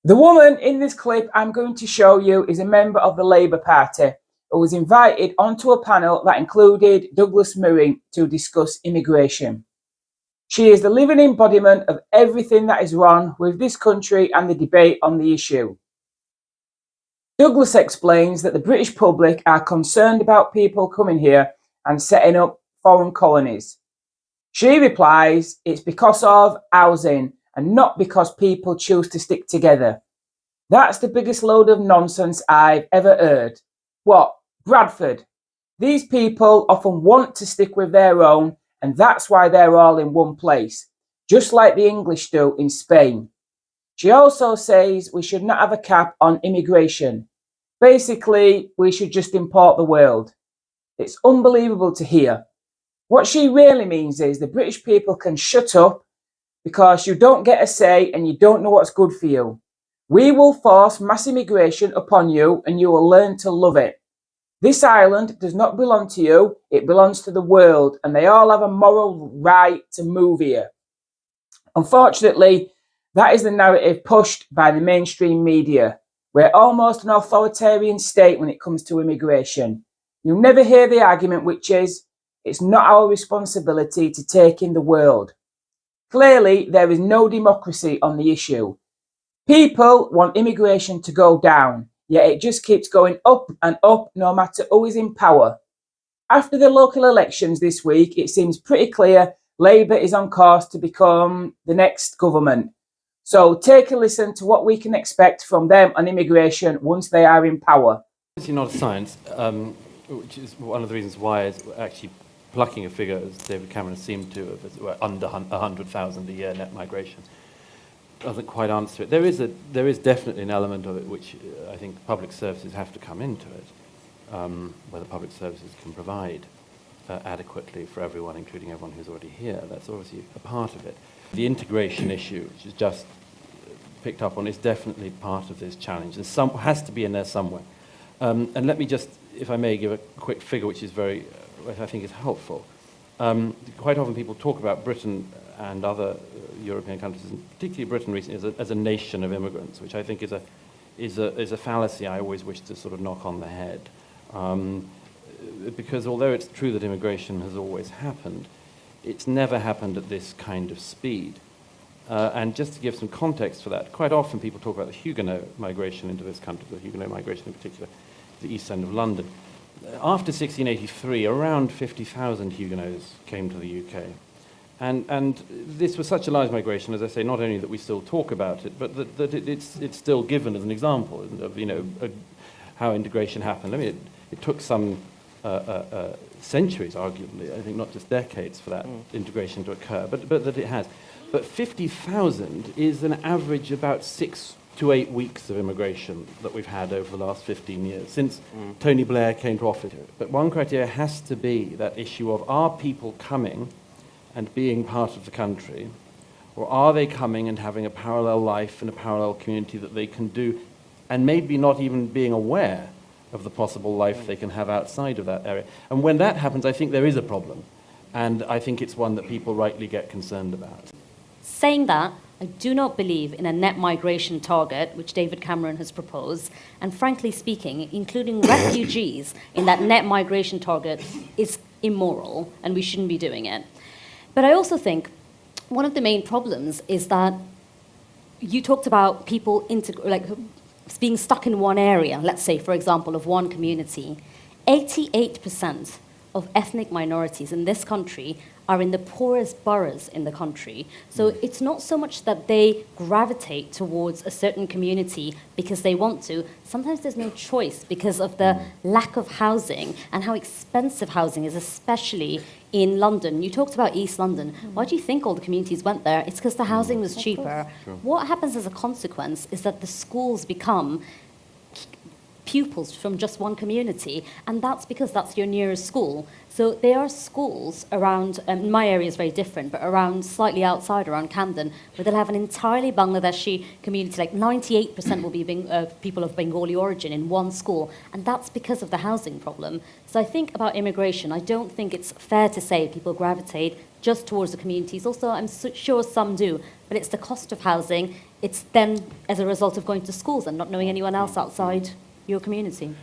The woman in this clip I'm going to show you is a member of the Labour Party who was invited onto a panel that included Douglas Murray to discuss immigration. She is the living embodiment of everything that is wrong with this country and the debate on the issue. Douglas explains that the British public are concerned about people coming here and setting up foreign colonies. She replies it's because of housing and not because people choose to stick together. That's the biggest load of nonsense I've ever heard. What? Bradford? These people often want to stick with their own, and that's why they're all in one place, just like the English do in Spain. She also says we should not have a cap on immigration. Basically, we should just import the world. It's unbelievable to hear. What she really means is the British people can shut up because you don't get a say and you don't know what's good for you. We will force mass immigration upon you and you will learn to love it. This island does not belong to you, it belongs to the world, and they all have a moral right to move here. Unfortunately, that is the narrative pushed by the mainstream media. We're almost an authoritarian state when it comes to immigration. You'll never hear the argument, which is, it's not our responsibility to take in the world. Clearly, there is no democracy on the issue. People want immigration to go down, yet it just keeps going up and up no matter who is in power. After the local elections this week, it seems pretty clear Labour is on course to become the next government. So take a listen to what we can expect from them on immigration once they are in power. It's not a science, which is one of the reasons why it's actually plucking a figure, as David Cameron seemed to, of under 100,000 a year net migration, doesn't quite answer it. There is definitely an element of it which I think public services have to come into it, whether public services can provide adequately for everyone, including everyone who's already here. That's obviously a part of it. The integration issue, which is just picked up on, is definitely part of this challenge. And has to be in there somewhere. And let me just, if I may, give a quick figure which is which I think is helpful. Quite often people talk about Britain and other European countries, and particularly Britain recently, as a nation of immigrants, which I think is a fallacy I always wish to sort of knock on the head. Because although it's true that immigration has always happened, it's never happened at this kind of speed. And just to give some context for that, quite often people talk about the Huguenot migration into this country, the Huguenot migration in particular, the east end of London. After 1683, around 50,000 Huguenots came to the UK. And this was such a large migration, as I say, not only that we still talk about it, but that it's still given as an example of how integration happened. I mean, it took some centuries, arguably, I think not just decades, for that integration to occur, but that it has. But 50,000 is an average about 6 to 8 weeks of immigration that we've had over the last 15 years, since Tony Blair came to office. But one criteria has to be that issue of, are people coming and being part of the country, or are they coming and having a parallel life and a parallel community that they can do, and maybe not even being aware of the possible life they can have outside of that area. And when that happens, I think there is a problem, and I think it's one that people rightly get concerned about. Saying that, I do not believe in a net migration target, which David Cameron has proposed, and frankly speaking, including refugees in that net migration target is immoral, and we shouldn't be doing it. But I also think one of the main problems is that you talked about people being stuck in one area, let's say, for example, of one community. 88% of ethnic minorities in this country are in the poorest boroughs in the country. So it's not so much that they gravitate towards a certain community because they want to. Sometimes there's no choice because of the lack of housing and how expensive housing is, especially in London. You talked about East London. Why do you think all the communities went there? It's because the housing was cheaper. Sure. What happens as a consequence is that the schools become pupils from just one community, and that's because that's your nearest school. So there are schools around, my area is very different, but around slightly outside, around Camden, where they'll have an entirely Bangladeshi community, like 98% will be people of Bengali origin in one school, and that's because of the housing problem. So I think about immigration, I don't think it's fair to say people gravitate just towards the communities. Also, I'm sure some do, but it's the cost of housing. It's then as a result of going to schools and not knowing anyone else outside your community.